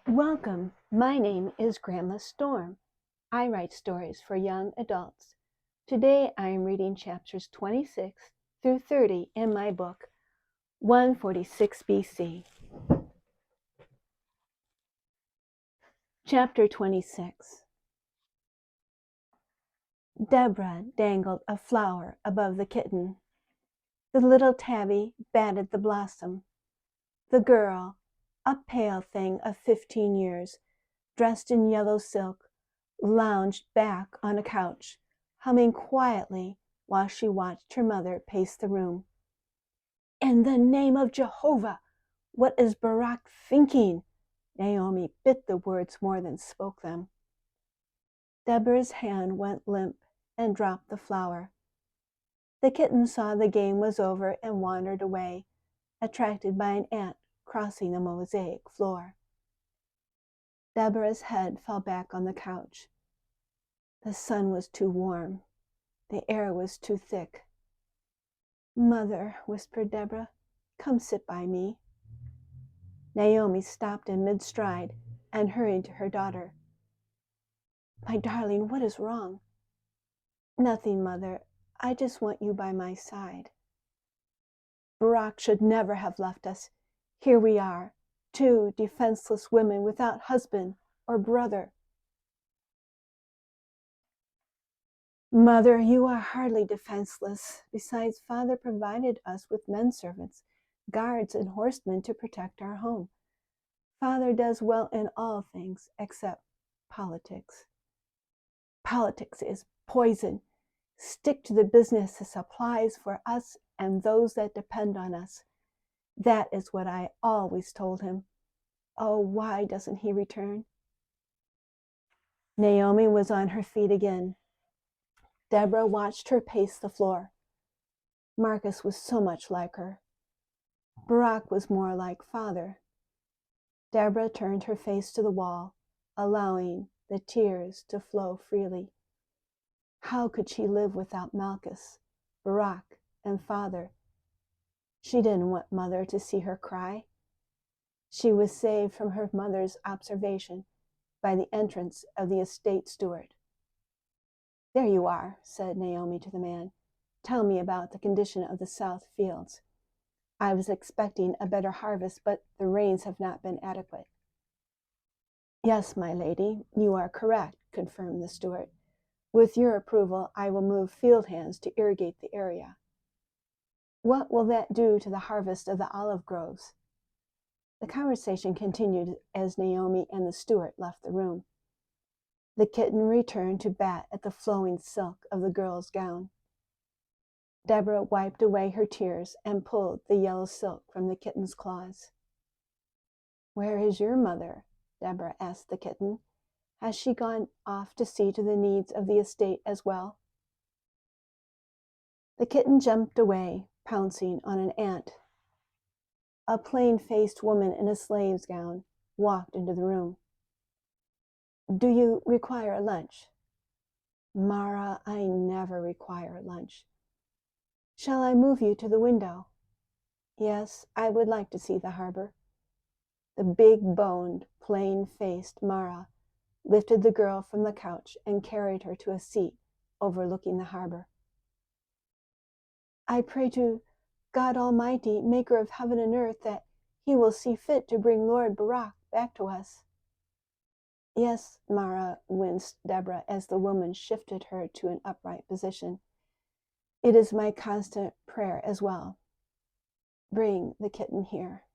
Welcome. My name is Grandma Storm. I write stories for young adults. Today I am reading chapters 26 through 30 in my book, 146 BC. Chapter 26. Deborah dangled a flower above the kitten. The little tabby batted the blossom. The girl, a pale thing of 15 years, dressed in yellow silk, lounged back on a couch, humming quietly while she watched her mother pace the room. "In the name of Jehovah, what is Barak thinking?" Naomi bit the words more than spoke them. Deborah's hand went limp and dropped the flower. The kitten saw the game was over and wandered away, attracted by an ant crossing the mosaic floor. Deborah's head fell back on the couch. The sun was too warm. The air was too thick. "Mother," whispered Deborah, "come sit by me." Naomi stopped in mid-stride and hurried to her daughter. "My darling, what is wrong?" "Nothing, Mother. I just want you by my side." "Barak should never have left us. Here we are, two defenseless women without husband or brother." "Mother, you are hardly defenseless. Besides, Father provided us with men servants, guards, and horsemen to protect our home. Father does well in all things except politics." "Politics is poison. Stick to the business that supplies for us and those that depend on us. That is what I always told him. Oh, why doesn't he return?" Naomi was on her feet again. Deborah watched her pace the floor. Marcus was so much like her. Barak was more like Father. Deborah turned her face to the wall, allowing the tears to flow freely. How could she live without Malchus, Barak, and Father? She didn't want Mother to see her cry. She was saved from her mother's observation by the entrance of the estate steward. "There you are," said Naomi to the man. "Tell me about the condition of the south fields. I was expecting a better harvest, but the rains have not been adequate." "Yes, my lady, you are correct," confirmed the steward. "With your approval, I will move field hands to irrigate the area." "What will that do to the harvest of the olive groves?" The conversation continued as Naomi and the steward left the room. The kitten returned to bat at the flowing silk of the girl's gown. Deborah wiped away her tears and pulled the yellow silk from the kitten's claws. "Where is your mother?" Deborah asked the kitten. "Has she gone off to see to the needs of the estate as well?" The kitten jumped away, pouncing on an ant. A plain-faced woman in a slave's gown walked into the room. "Do you require lunch?" "Mara, I never require lunch." "Shall I move you to the window?" "Yes, I would like to see the harbor." The big-boned, plain-faced Mara lifted the girl from the couch and carried her to a seat overlooking the harbor. "I pray to God Almighty, maker of heaven and earth, that he will see fit to bring Lord Barak back to us." "Yes," Mara, winced Deborah as the woman shifted her to an upright position. "It is my constant prayer as well. Bring the kitten here."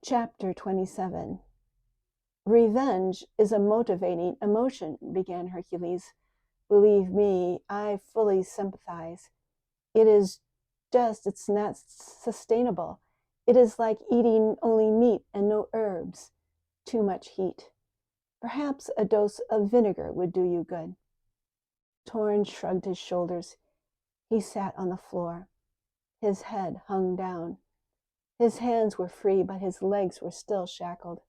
Chapter 27. "Revenge is a motivating emotion," began Hercules. "Believe me, I fully sympathize. It's not sustainable. It is like eating only meat and no herbs. Too much heat. Perhaps a dose of vinegar would do you good." Torn shrugged his shoulders. He sat on the floor. His head hung down. His hands were free, but his legs were still shackled.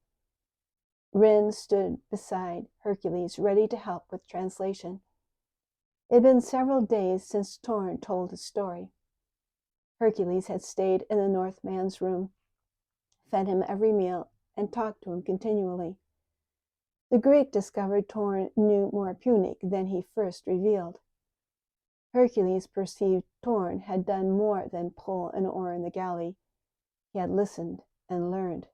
Rin stood beside Hercules, ready to help with translation. It had been several days since Torn told his story. Hercules had stayed in the Northman's room. fed him every meal, and talked to him continually. The Greek discovered Torn knew more Punic than he first revealed. Hercules perceived Torn had done more than pull an oar in the galley. He had listened and learned.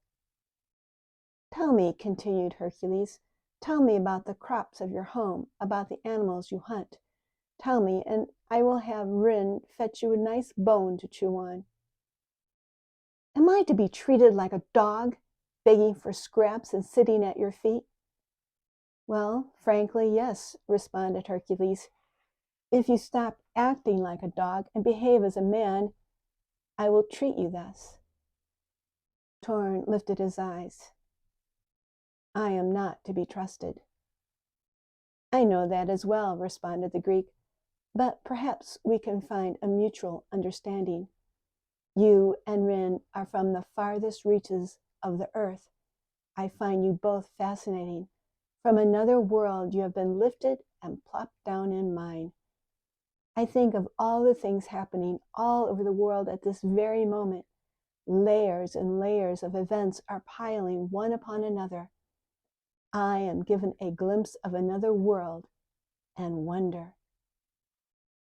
"Tell me," continued Hercules, "tell me about the crops of your home, about the animals you hunt. Tell me, and I will have Rin fetch you a nice bone to chew on." "Am I to be treated like a dog, begging for scraps and sitting at your feet?" "Well, frankly, yes," responded Hercules. "If you stop acting like a dog and behave as a man, I will treat you thus." Torn lifted his eyes. "I am not to be trusted." "I know that as well," responded the Greek, "but perhaps we can find a mutual understanding. You and Rin are from the farthest reaches of the earth. I find you both fascinating. From another world you have been lifted and plopped down in mine. I think of all the things happening all over the world at this very moment. Layers and layers of events are piling one upon another. I am given a glimpse of another world and wonder."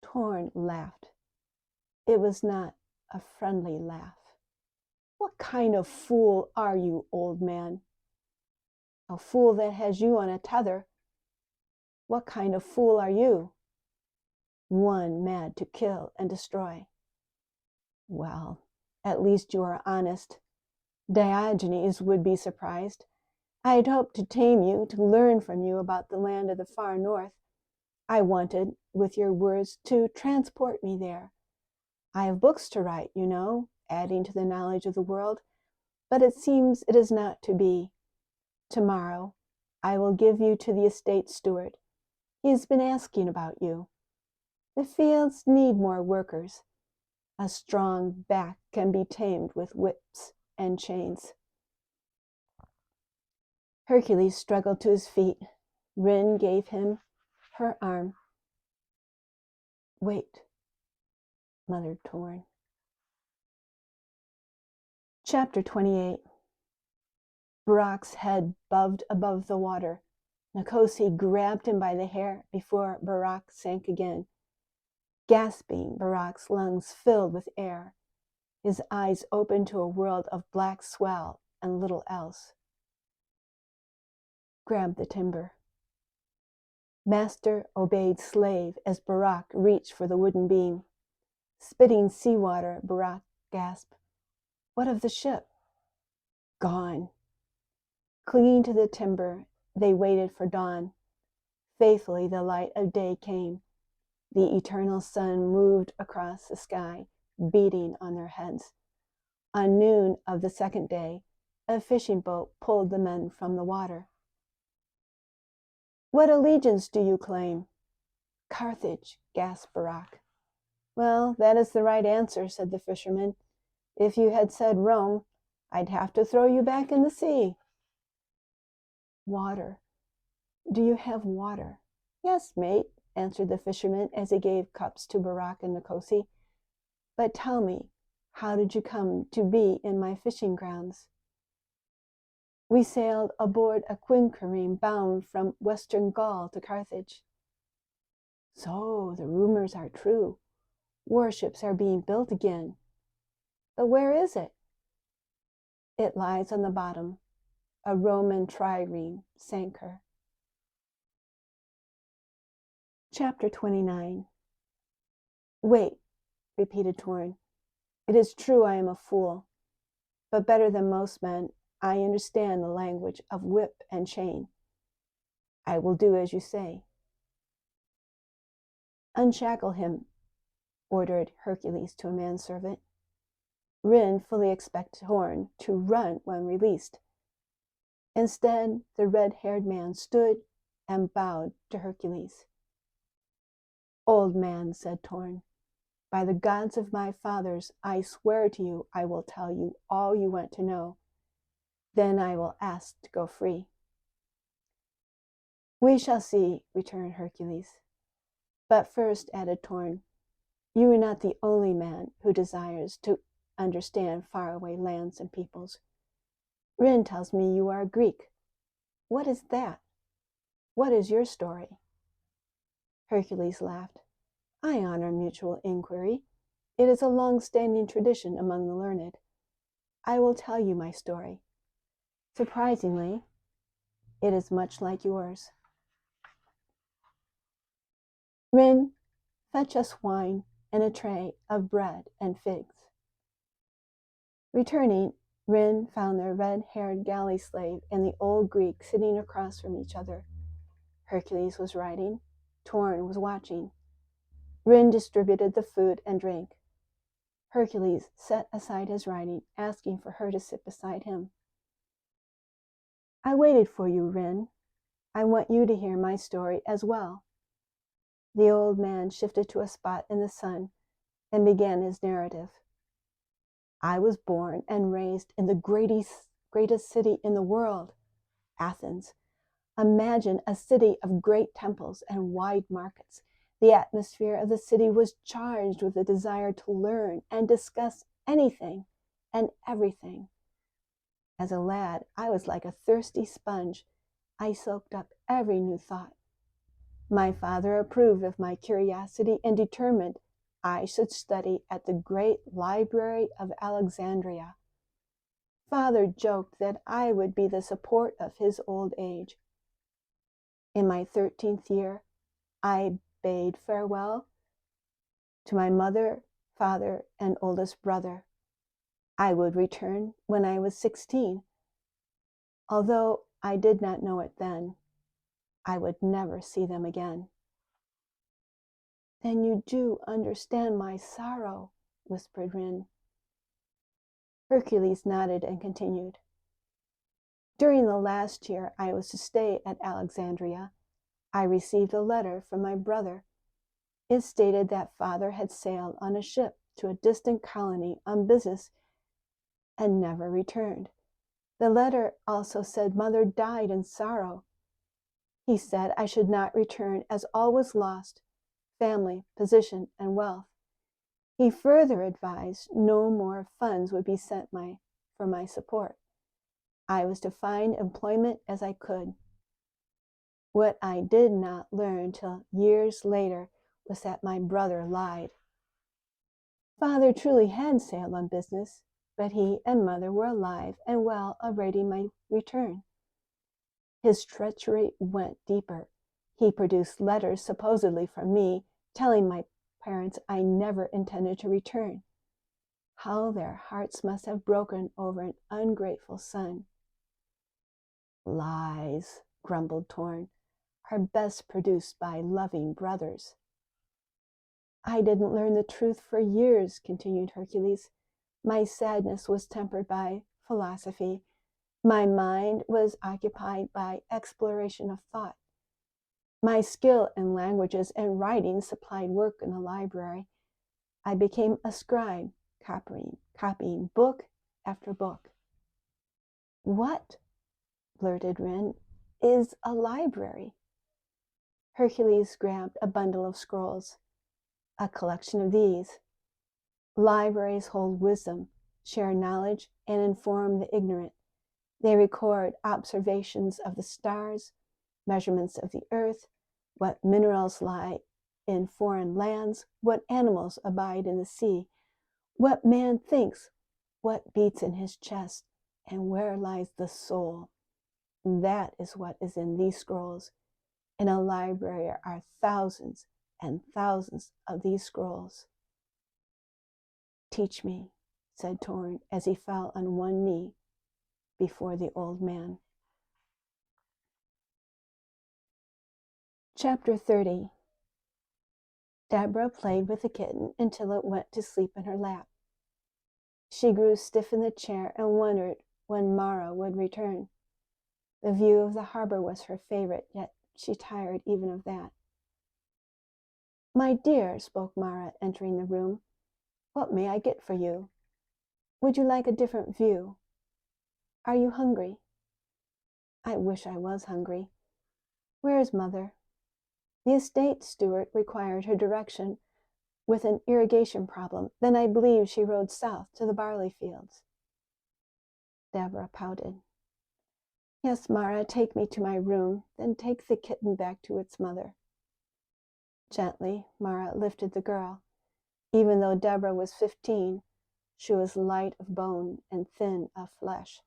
Torn laughed. It was not a friendly laugh. "What kind of fool are you, old man?" "A fool that has you on a tether." "What kind of fool are you?" "One mad to kill and destroy." "Well, at least you are honest. Diogenes would be surprised. I had hoped to tame you, to learn from you about the land of the far north. I wanted, with your words, to transport me there. I have books to write, you know, adding to the knowledge of the world, but it seems it is not to be. Tomorrow I will give you to the estate steward. He has been asking about you. The fields need more workers. A strong back can be tamed with whips and chains." Hercules struggled to his feet. Rin gave him her arm. "Wait," muttered Torn. Chapter 28. Burak's head bobbed above the water. Nicosi grabbed him by the hair before Burak sank again. Gasping, Burak's lungs filled with air. His eyes opened to a world of black swell and little else. "Grab the timber." Master obeyed slave as Burak reached for the wooden beam. Spitting seawater, Burak gasped, "What of the ship?" "Gone." Clinging to the timber, they waited for dawn. Faithfully the light of day came. The eternal sun moved across the sky, beating on their heads. On noon of the second day, a fishing boat pulled the men from the water. "What allegiance do you claim?" "Carthage," gasped Burak. "Well, that is the right answer," said the fisherman. "If you had said Rome, I'd have to throw you back in the sea." "Water. Do you have water?" "Yes, mate," answered the fisherman as he gave cups to Burak and Nicosi. "But tell me, how did you come to be in my fishing grounds?" "We sailed aboard a quinquereme bound from western Gaul to Carthage." "So the rumors are true. Warships are being built again. But where is it?" "It lies on the bottom. A Roman trireme sank her." Chapter 29. "Wait," repeated Torn. "It is true I am a fool, but better than most men, I understand the language of whip and chain. I will do as you say." "Unshackle him," ordered Hercules to a manservant. Rin fully expected Torn to run when released. Instead, the red-haired man stood and bowed to Hercules. "Old man," said Torn, "by the gods of my fathers, I swear to you I will tell you all you want to know. Then I will ask to go free." "We shall see," returned Hercules. "But first," added Torn, "you are not the only man who desires to understand faraway lands and peoples. Rin tells me you are a Greek. What is that? What is your story? Hercules laughed. I honor mutual inquiry. It is a long-standing tradition among the learned. I will tell you my story. Surprisingly, it is much like yours. Rin, fetch us wine and a tray of bread and figs. Returning, Rin found their red-haired galley slave and the old Greek sitting across from each other. Hercules was writing. Torn was watching. Rin distributed the food and drink. Hercules set aside his writing, asking for her to sit beside him. I waited for you, Rin. I want you to hear my story as well. The old man shifted to a spot in the sun and began his narrative. I was born and raised in the greatest city in the world, Athens. Imagine a city of great temples and wide markets. The atmosphere of the city was charged with a desire to learn and discuss anything and everything. As a lad, I was like a thirsty sponge. I soaked up every new thought. My father approved of my curiosity and determined I should study at the great library of Alexandria. Father joked that I would be the support of his old age. In my 13th year, I bade farewell to my mother, father, and oldest brother. I would return when I was 16. Although I did not know it then, I would never see them again. Then you do understand my sorrow, whispered Rin. Hercules nodded and continued. During the last year I was to stay at Alexandria, I received a letter from my brother. It stated that father had sailed on a ship to a distant colony on business and never returned. The letter also said mother died in sorrow. He said I should not return as all was lost, family, position, and wealth. He further advised no more funds would be sent for my support. I was to find employment as I could. What I did not learn till years later was that my brother lied. Father truly had sailed on business, but he and mother were alive and well, awaiting my return. His treachery went deeper. He produced letters supposedly from me, telling my parents I never intended to return. How their hearts must have broken over an ungrateful son. Lies, grumbled Torn, are best produced by loving brothers. I didn't learn the truth for years, continued Hercules. My sadness was tempered by philosophy. My mind was occupied by exploration of thought. My skill in languages and writing supplied work in the library. I became a scribe, copying book after book. What, blurted Rin, is a library? Hercules grabbed a bundle of scrolls. A collection of these. Libraries hold wisdom, share knowledge, and inform the ignorant. They record observations of the stars, measurements of the earth, what minerals lie in foreign lands, what animals abide in the sea, what man thinks, what beats in his chest, and where lies the soul. That is what is in these scrolls. In a library are thousands and thousands of these scrolls. Teach me, said Torn as he fell on one knee before the old man. Chapter 30. Deborah played with the kitten until it went to sleep in her lap. She grew stiff in the chair and wondered when Mara would return. The view of the harbor was her favorite, yet she tired even of that. My dear, spoke Mara, entering the room, what may I get for you? Would you like a different view? Are you hungry? I wish I was hungry. Where is mother? The estate steward required her direction with an irrigation problem. Then I believe she rode south to the barley fields. Deborah pouted. Yes, Mara, take me to my room, then take the kitten back to its mother. Gently, Mara lifted the girl. Even though Deborah was 15, she was light of bone and thin of flesh.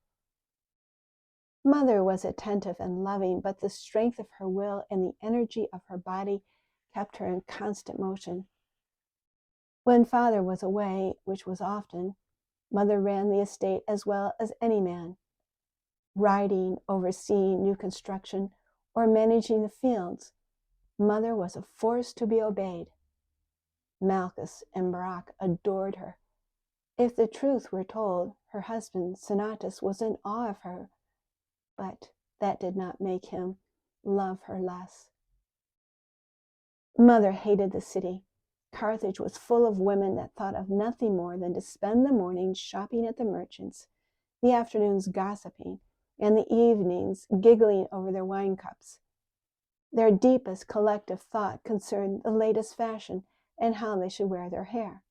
Mother was attentive and loving, but the strength of her will and the energy of her body kept her in constant motion. When father was away, which was often, mother ran the estate as well as any man. Riding, overseeing new construction, or managing the fields, mother was a force to be obeyed. Malchus and Barak adored her. If the truth were told, her husband, Senatus, was in awe of her, but that did not make him love her less. Mother hated the city. Carthage was full of women that thought of nothing more than to spend the mornings shopping at the merchants, the afternoons gossiping, and the evenings giggling over their wine cups. Their deepest collective thought concerned the latest fashion and how they should wear their hair.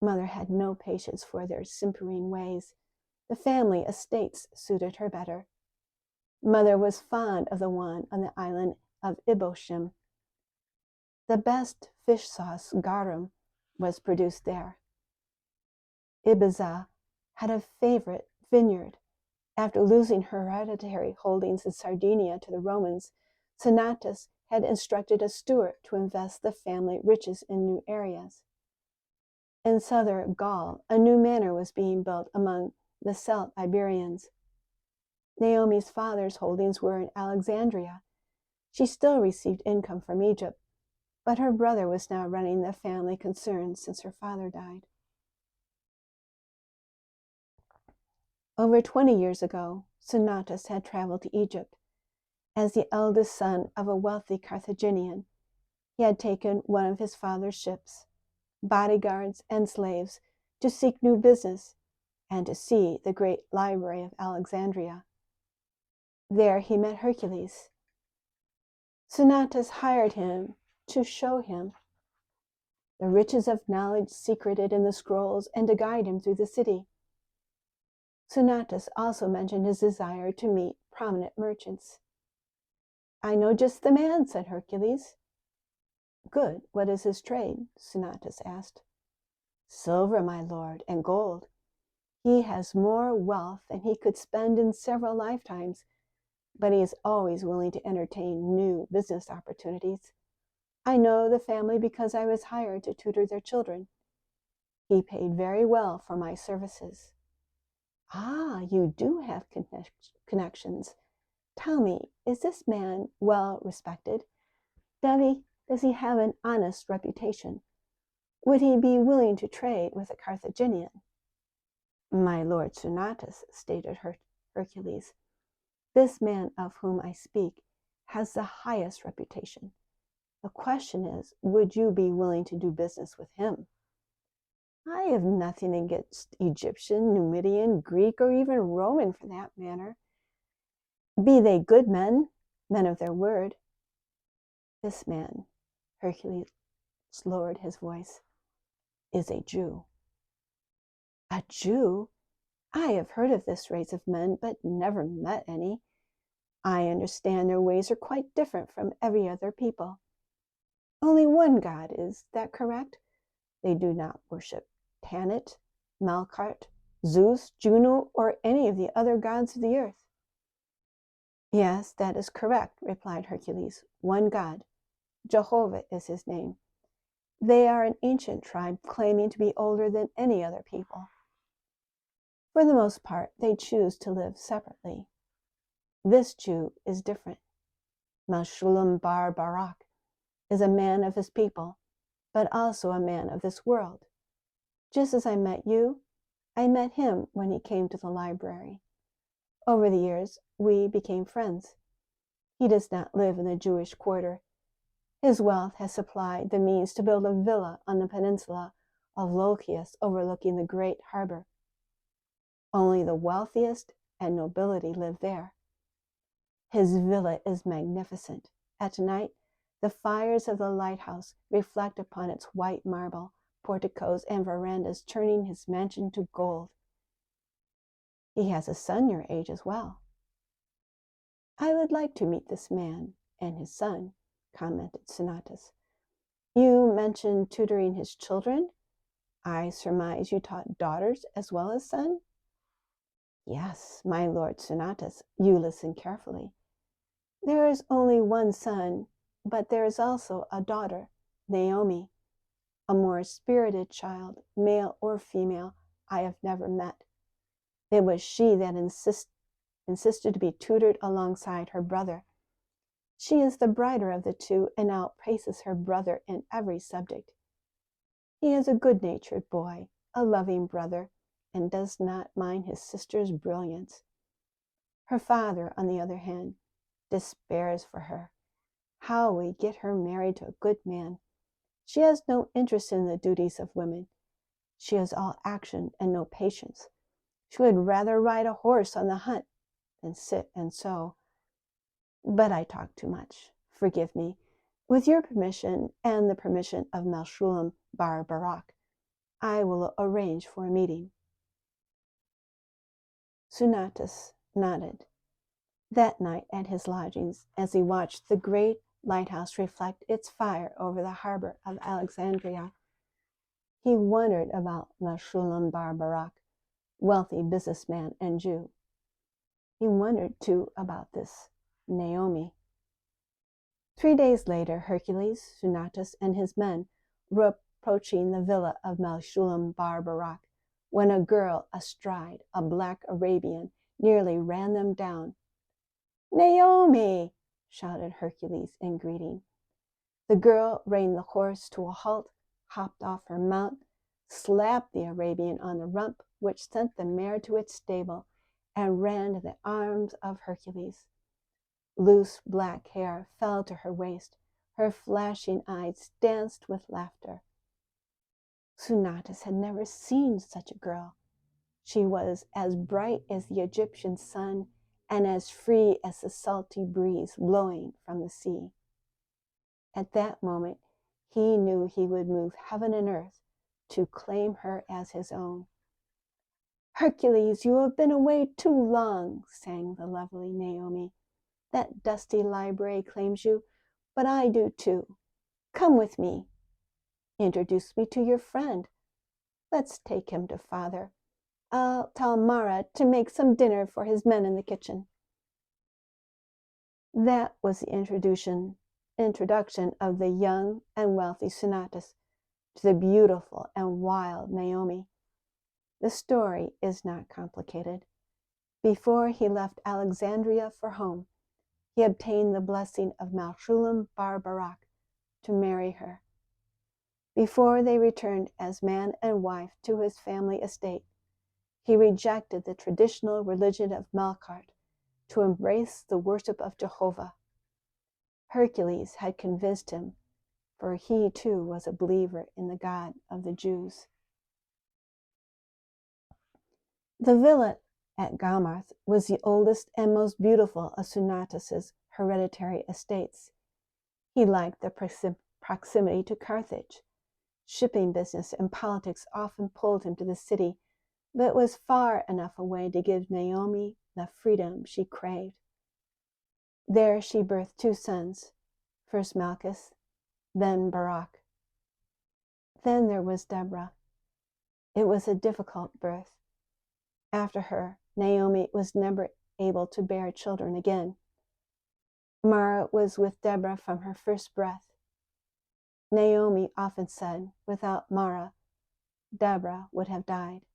Mother had no patience for their simpering ways. The family estates suited her better. Mother was fond of the one on the island of Iboshim. The best fish sauce, garum, was produced there. Ibiza had a favorite vineyard. After losing hereditary holdings in Sardinia to the Romans, Senatus had instructed a steward to invest the family riches in new areas. In southern Gaul, a new manor was being built among the Celt Iberians. Naomi's father's holdings were in Alexandria. She still received income from Egypt, but her brother was now running the family concern since her father died. Over 20 years ago, Senatus had traveled to Egypt. As the eldest son of a wealthy Carthaginian, he had taken one of his father's ships, bodyguards and slaves, to seek new business and to see the great library of Alexandria. There he met Hercules. Senatus hired him to show him the riches of knowledge secreted in the scrolls and to guide him through the city. Senatus also mentioned his desire to meet prominent merchants. I know just the man, said Hercules. Good. What is his trade? Senatus asked. Silver, my lord, and gold. He has more wealth than he could spend in several lifetimes, but he is always willing to entertain new business opportunities. I know the family because I was hired to tutor their children. He paid very well for my services. Ah, you do have connections. Tell me, is this man well respected? Does he have an honest reputation? Would he be willing to trade with a Carthaginian? My lord Senatus, stated Hercules, this man of whom I speak has the highest reputation. The question is, would you be willing to do business with him? I have nothing against Egyptian, Numidian, Greek, or even Roman for that matter. Be they good men, men of their word. This man, Hercules lowered his voice, is a Jew. A Jew? I have heard of this race of men, but never met any. I understand their ways are quite different from every other people. Only one God, is that correct? They do not worship Tanit, Melkart, Zeus, Juno, or any of the other gods of the earth. Yes, that is correct, replied Hercules. One God. Jehovah is his name. They are an ancient tribe claiming to be older than any other people. For the most part, they choose to live separately. This Jew is different. Meshullam bar Barak is a man of his people, but also a man of this world. Just as I met you, I met him when he came to the library. Over the years, we became friends. He does not live in the Jewish quarter. His wealth has supplied the means to build a villa on the peninsula of Lochias overlooking the great harbor. Only the wealthiest and nobility live there. His villa is magnificent. At night, the fires of the lighthouse reflect upon its white marble, porticos, and verandas, turning his mansion to gold. He has a son your age as well." "I would like to meet this man and his son," commented Senatus. "You mentioned tutoring his children. I surmise you taught daughters as well as son?" "Yes, my lord Senatus, you listen carefully. There is only one son, but there is also a daughter, Naomi, a more spirited child, male or female, I have never met. It was she that insisted to be tutored alongside her brother. She is the brighter of the two and outpaces her brother in every subject. He is a good-natured boy, a loving brother, and does not mind his sister's brilliance. Her father, on the other hand, despairs for her. How we get her married to a good man. She has no interest in the duties of women. She is all action and no patience. She would rather ride a horse on the hunt than sit and sew. But I talk too much. Forgive me. With your permission and the permission of Meshullam bar Barak, I will arrange for a meeting." Senatus nodded. That night at his lodgings, as he watched the great lighthouse reflect its fire over the harbor of Alexandria, he wondered about Meshullam bar Barak, wealthy businessman and Jew. He wondered, too, about this Naomi. 3 days later, Hercules, Senatus, and his men were approaching the villa of Meshullam bar Barak when a girl astride a black Arabian nearly ran them down. "Naomi!" shouted Hercules in greeting. The girl reined the horse to a halt, hopped off her mount, slapped the Arabian on the rump, which sent the mare to its stable, and ran to the arms of Hercules. Loose black hair fell to her waist. Her flashing eyes danced with laughter. Senatus had never seen such a girl. She was as bright as the Egyptian sun and as free as the salty breeze blowing from the sea. At that moment, he knew he would move heaven and earth to claim her as his own. "Hercules, you have been away too long," sang the lovely Naomi. "That dusty library claims you, but I do too. Come with me. Introduce me to your friend. Let's take him to father. I'll tell Mara to make some dinner for his men in the kitchen." That was the introduction of the young and wealthy Senatus to the beautiful and wild Naomi. The story is not complicated. Before he left Alexandria for home, he obtained the blessing of Meshullam bar Barak to marry her. Before they returned as man and wife to his family estate, he rejected the traditional religion of Melkart to embrace the worship of Jehovah. Hercules had convinced him, for he too was a believer in the God of the Jews. The villa at Galmarth was the oldest and most beautiful of Senatus's hereditary estates. He liked the proximity to Carthage. Shipping business and politics often pulled him to the city, but it was far enough away to give Naomi the freedom she craved. There she birthed 2 sons, first Malchus, then Barak. Then there was Deborah. It was a difficult birth. After her, Naomi was never able to bear children again. Mara was with Deborah from her first breath. Naomi often said, without Mara, Deborah would have died.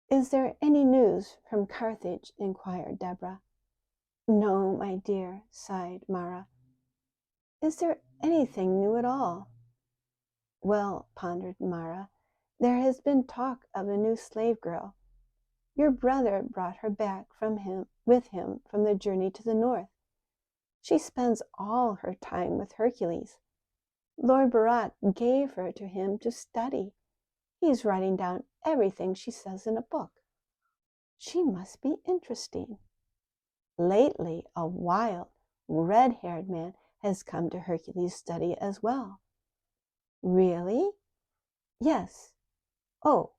"Is there any news from Carthage?" inquired Deborah. "No, my dear," sighed Mara. "Is there anything new at all?" "Well," pondered Mara, "there has been talk of a new slave girl. Your brother brought her back with him from the journey to the north. She spends all her time with Hercules. Lord Barak gave her to him to study. He's writing down everything she says in a book. She must be interesting. Lately, a wild, red-haired man has come to Hercules' study as well." "Really?" "Yes. Oh,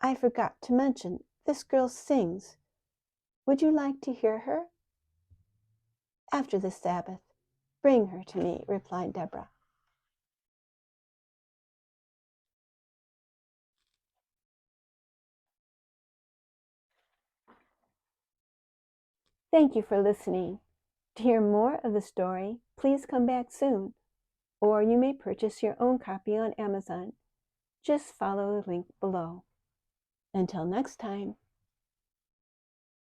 I forgot to mention This girl sings. Would you like to hear her?" "After the Sabbath. Bring her to me," replied Deborah. Thank you for listening. To hear more of the story, please come back soon, or you may purchase your own copy on Amazon. Just follow the link below. Until next time.